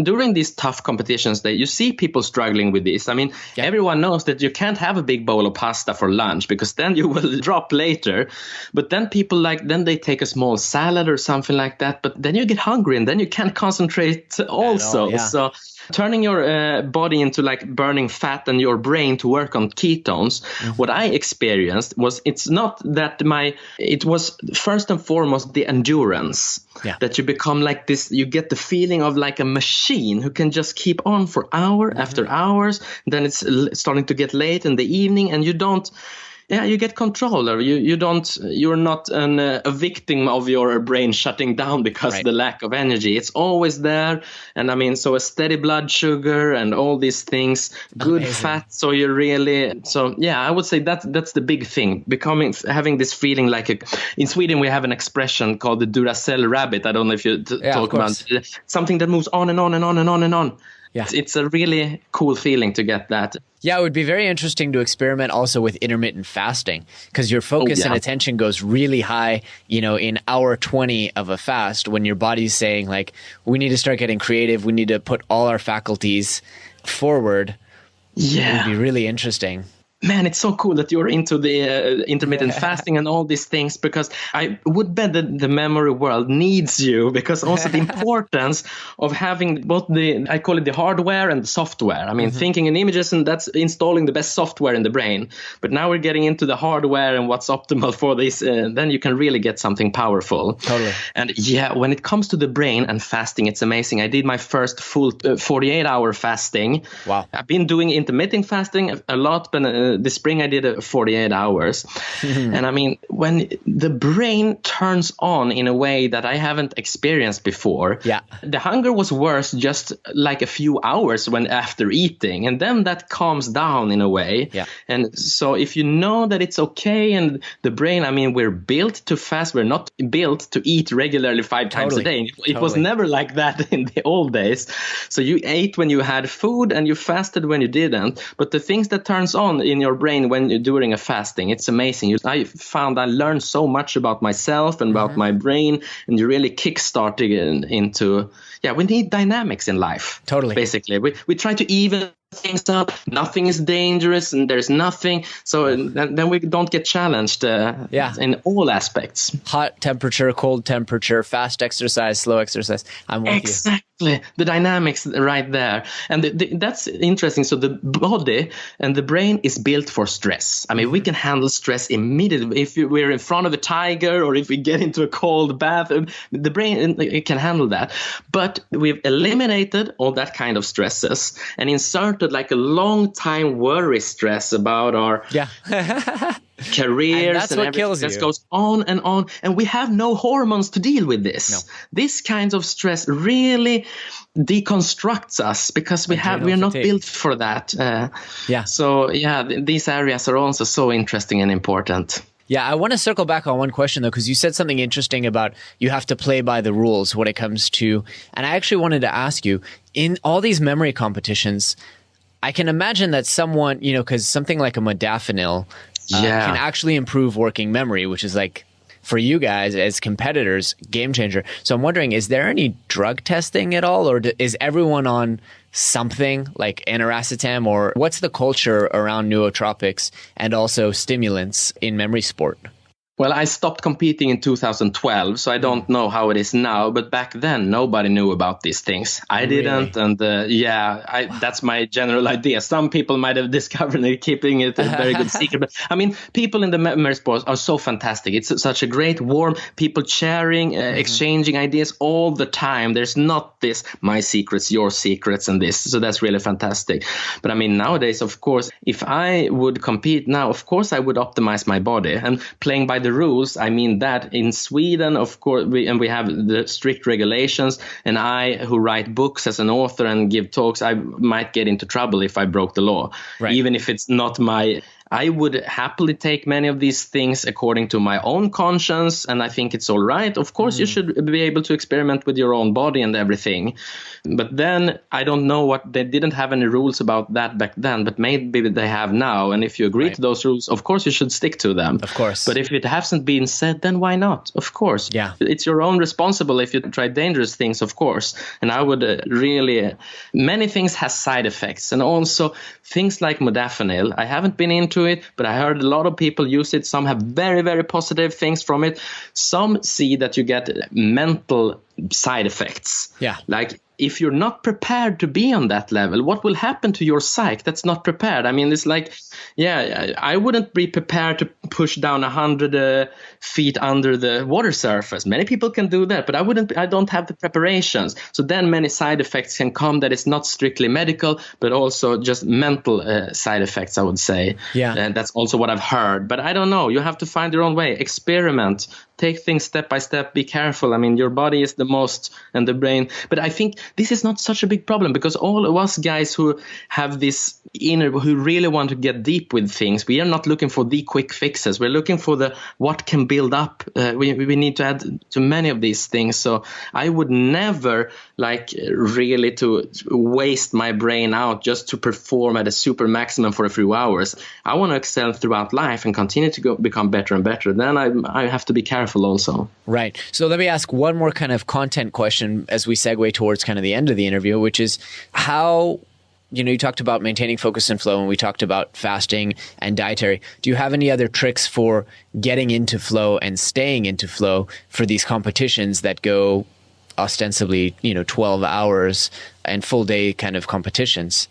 during these tough competitions, you see people struggling with this. Everyone knows that you can't have a big bowl of pasta for lunch because then you will drop later. But then people then they take a small salad or something like that. But then you get hungry and then you can't concentrate also. turning your body into like burning fat and your brain to work on ketones. What I experienced was, it's not that it was first and foremost the endurance. That you become like this, you get the feeling of like a machine who can just keep on for hour after hours. Then it's starting to get late in the evening, and you get control, or you're not a victim of your brain shutting down because of the lack of energy. It's always there. And I mean, so a steady blood sugar and all these things, good fat. So I would say that's the big thing, having this feeling like in Sweden, we have an expression called the Duracell rabbit. I don't know if you talk about something that moves on and on and on and on and on. Yeah. It's a really cool feeling to get that. Yeah, it would be very interesting to experiment also with intermittent fasting, because your focus and attention goes really high, in hour 20 of a fast, when your body's saying like, we need to start getting creative. We need to put all our faculties forward. Yeah. It would be really interesting. Man, it's so cool that you're into the intermittent fasting and all these things, because I would bet that the memory world needs you, because also the importance of having both I call it the hardware and the software. I mean, thinking in images, and that's installing the best software in the brain. But now we're getting into the hardware and what's optimal for this. Then you can really get something powerful. Totally. And when it comes to the brain and fasting, it's amazing. I did my first full 48-hour fasting. Wow. I've been doing intermittent fasting a lot, but this spring I did 48 hours. And I mean, when the brain turns on in a way that I haven't experienced before, the hunger was worse just like a few hours after eating. And then that calms down in a way. Yeah. And so if you know that it's okay, and the brain, I mean, we're built to fast. We're not built to eat regularly 5 times a day. It was never like that in the old days. So you ate when you had food and you fasted when you didn't. But the things that turns on in your brain when you're doing a fasting, it's amazing. I found I learned so much about myself and about my brain, and you really kickstarting into, we need dynamics in life. Totally. Basically, we try to even things up. Nothing is dangerous, and there's nothing. So then we don't get challenged in all aspects. Hot temperature, cold temperature, fast exercise, slow exercise. I'm with you. Exactly. The dynamics right there. And that's interesting. So the body and the brain is built for stress. I mean, we can handle stress immediately. If we're in front of a tiger, or if we get into a cold bath, the brain it can handle that. But we've eliminated all that kind of stresses and inserted like a long time worry stress about our careers, and that's what kills you. That goes on, and we have no hormones to deal with this. No. This kind of stress really deconstructs us, because we are not built for that. So these areas are also so interesting and important. Yeah, I want to circle back on one question, though, because you said something interesting about you have to play by the rules when it comes to, and I actually wanted to ask you, in all these memory competitions, I can imagine that someone, because something like a modafinil can actually improve working memory, which is like, for you guys as competitors, game changer. So I'm wondering, is there any drug testing at all, or is everyone on something like aniracetam, or what's the culture around nootropics and also stimulants in memory sport? Well, I stopped competing in 2012, so I don't know how it is now. But back then, nobody knew about these things. I didn't, and that's my general idea. Some people might have discovered it, keeping it a very good secret. But I mean, people in the memory sports are so fantastic. It's such a great, warm, people sharing, exchanging ideas all the time. There's not this, my secrets, your secrets, and this. So that's really fantastic. But I mean, nowadays, of course, if I would compete now, of course, I would optimize my body. And playing by the rules, I mean that in Sweden, of course, we have the strict regulations, and I, who write books as an author and give talks, I might get into trouble if I broke the law, even if it's not I would happily take many of these things according to my own conscience, and I think it's all right. Of course, you should be able to experiment with your own body and everything. But then I don't know they didn't have any rules about that back then, but maybe they have now. And if you agree to those rules, of course, you should stick to them. Of course. But if it hasn't been said, then why not? Of course. Yeah. It's your own responsible if you try dangerous things, of course. And I would many things has side effects. And also things like modafinil. I haven't been into it, but I heard a lot of people use it. Some have very, very positive things from it. Some see that you get mental side effects. Yeah. Like if you're not prepared to be on that level, what will happen to your psyche that's not prepared? I mean, it's like, I wouldn't be prepared to push down 100 feet under the water surface. Many people can do that, but I don't have the preparations. So then many side effects can come that is not strictly medical, but also just mental side effects, I would say. Yeah. And that's also what I've heard. But I don't know. You have to find your own way. Experiment. Take things step by step. Be careful. I mean, your body is the most, and the brain. But I think this is not such a big problem, because all of us guys who have this inner, who really want to get deep with things, we are not looking for the quick fixes. We're looking for the what can build up. We need to add to many of these things. So I would never really to waste my brain out just to perform at a super maximum for a few hours. I want to excel throughout life and continue to become better and better. Then I have to be careful also. Right. So let me ask one more kind of content question as we segue towards kind of the end of the interview, which is how, you talked about maintaining focus and flow, and we talked about fasting and dietary. Do you have any other tricks for getting into flow and staying into flow for these competitions that go ostensibly, 12 hours and full day kind of competitions?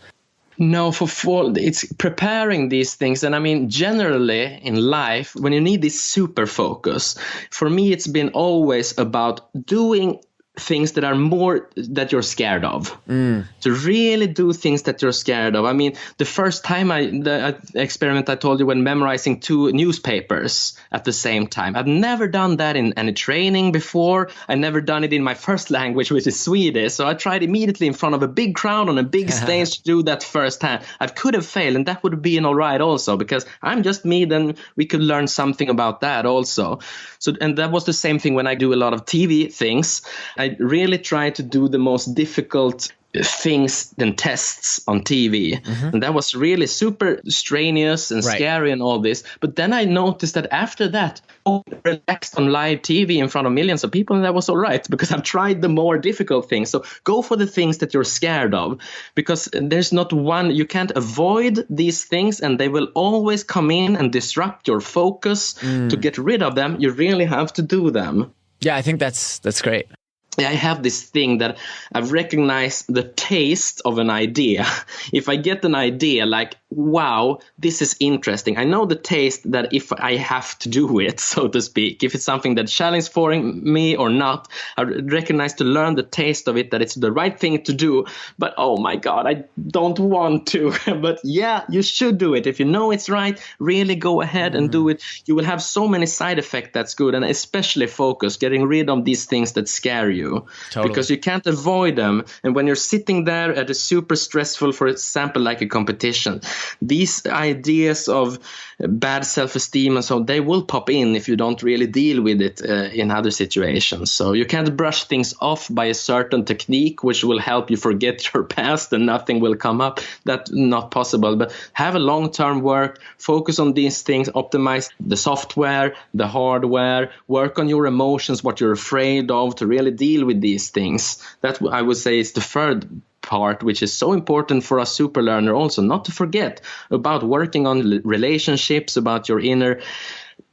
No, it's preparing these things. And I mean, generally in life, when you need this super focus, for me, it's been always about doing things that are more that you're scared of. To really do things that you're scared of. I mean, the first time the experiment I told you, when memorizing 2 newspapers at the same time, I've never done that in any training before. I never done it in my first language, which is Swedish. So I tried immediately in front of a big crowd on a big stage to do that first time. I could have failed, and that would have been all right also, because I'm just me. Then we could learn something about that also. So, and that was the same thing when I do a lot of TV things. I really try to do the most difficult things and tests on TV. And that was really super strenuous and scary and all this. But then I noticed that after that, I relaxed on live TV in front of millions of people, and that was all right, because I've tried the more difficult things. So go for the things that you're scared of, because there's not one, you can't avoid these things, and they will always come in and disrupt your focus. To get rid of them, you really have to do them. Yeah, I think that's great. I have this thing that I've recognized the taste of an idea. If I get an idea like, wow, this is interesting, I know the taste that if I have to do it, so to speak, if it's something that challenges for me or not, I recognize to learn the taste of it, that it's the right thing to do. But oh my God, I don't want to. But yeah, you should do it. If you know it's right, really go ahead and do it. You will have so many side effects that's good, and especially focus, getting rid of these things that scare you. Totally. Because you can't avoid them. And when you're sitting there at a super stressful, for example, like a competition, these ideas of bad self-esteem and so on, they will pop in if you don't really deal with it in other situations. So you can't brush things off by a certain technique which will help you forget your past and nothing will come up. That's not possible. But have a long-term work, focus on these things, optimize the software, the hardware, work on your emotions, what you're afraid of, to really deal with these things. That, I would say, is the third part, which is so important for a super learner also, not to forget about working on relationships, about your inner,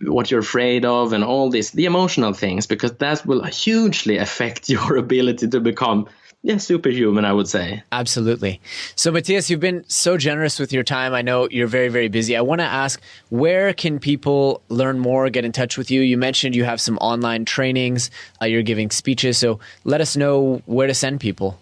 what you're afraid of, and all this, the emotional things, because that will hugely affect your ability to become superhuman, I would say. Absolutely. So Matias, you've been so generous with your time. I know you're very, very busy. I want to ask, where can people learn more, get in touch with you? You mentioned you have some online trainings, you're giving speeches. So let us know where to send people.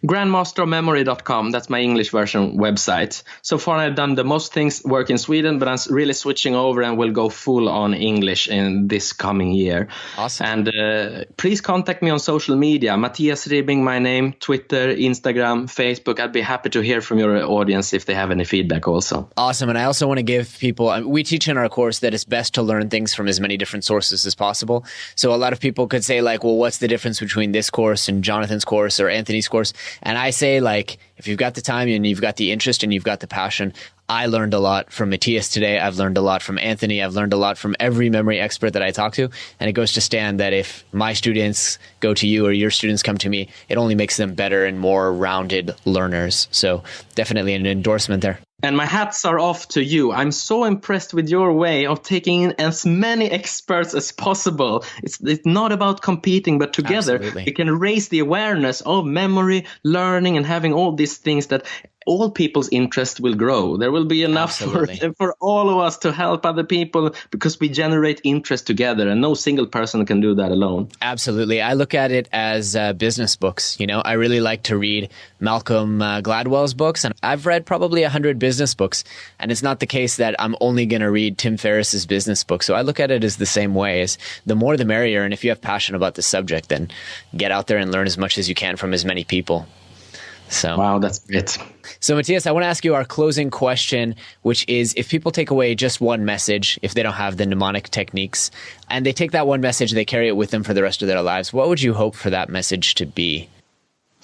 GrandMasterofMemory.com. That's my English version website. So far, I've done the most things work in Sweden, but I'm really switching over and will go full on English in this coming year. Awesome. And please contact me on social media. Mattias Ribbing, my name, Twitter, Instagram, Facebook. I'd be happy to hear from your audience if they have any feedback also. Awesome. And I also want to give people, we teach in our course that it's best to learn things from as many different sources as possible. So a lot of people could say like, well, what's the difference between this course and Jonathan's course or Anthony's course? And I say, like, if you've got the time and you've got the interest and you've got the passion, I learned a lot from Matias today. I've learned a lot from Anthony. I've learned a lot from every memory expert that I talk to. And it goes to stand that if my students go to you or your students come to me, it only makes them better and more rounded learners. So definitely an endorsement there. And my hats are off to you. I'm so impressed with your way of taking in as many experts as possible. It's not about competing, but together we can raise the awareness of memory, learning, and having all these things that all people's interest will grow. There will be enough for all of us to help other people because we generate interest together, and no single person can do that alone. Absolutely. I look at it as business books. You know, I really like to read Malcolm Gladwell's books, and I've read probably 100 business books, and it's not the case that I'm only going to read Tim Ferriss's business book. So I look at it as the same way, as the more the merrier. And if you have passion about the subject, then get out there and learn as much as you can from as many people. So, wow, that's great. So, Matias, I want to ask you our closing question, which is, if people take away just one message, if they don't have the mnemonic techniques, and they take that one message, they carry it with them for the rest of their lives, what would you hope for that message to be?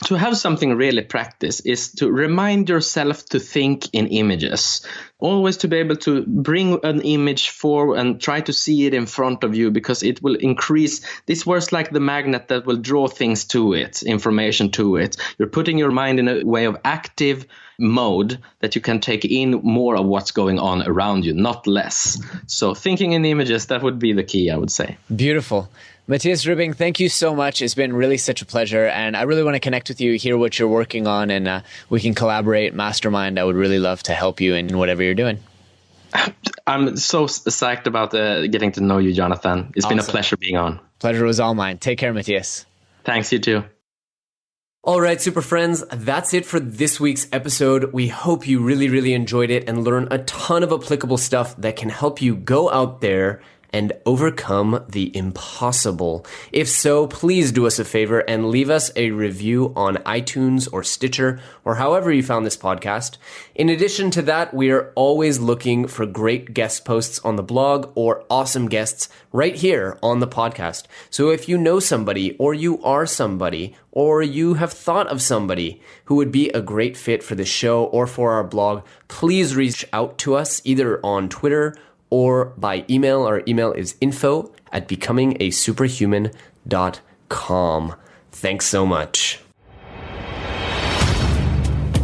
To have something really practice is to remind yourself to think in images. Always to be able to bring an image forward and try to see it in front of you, because it will increase. This works like the magnet that will draw things to it, information to it. You're putting your mind in a way of active mode that you can take in more of what's going on around you, not less. So thinking in images, that would be the key, I would say. Beautiful. Mattias Ribbing, thank you so much. It's been really such a pleasure, and I really want to connect with you, hear what you're working on, and we can collaborate, mastermind. I would really love to help you in whatever you're doing. I'm so psyched about getting to know you, Jonathan. It's been a pleasure being on. Pleasure was all mine. Take care, Matias. Thanks, you too. All right, super friends, that's it for this week's episode. We hope you really, really enjoyed it and learned a ton of applicable stuff that can help you go out there and overcome the impossible. If so, please do us a favor and leave us a review on iTunes or Stitcher or however you found this podcast. In addition to that, we are always looking for great guest posts on the blog or awesome guests right here on the podcast. So if you know somebody, or you are somebody, or you have thought of somebody who would be a great fit for the show or for our blog, please reach out to us either on Twitter or by email. Our email is info@becomingasuperhuman.com. Thanks so much.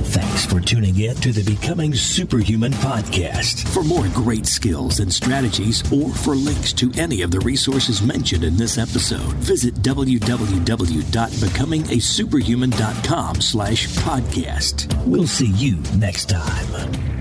Thanks for tuning in to the Becoming Superhuman podcast. For more great skills and strategies, or for links to any of the resources mentioned in this episode, visit www.becomingasuperhuman.com/podcast. We'll see you next time.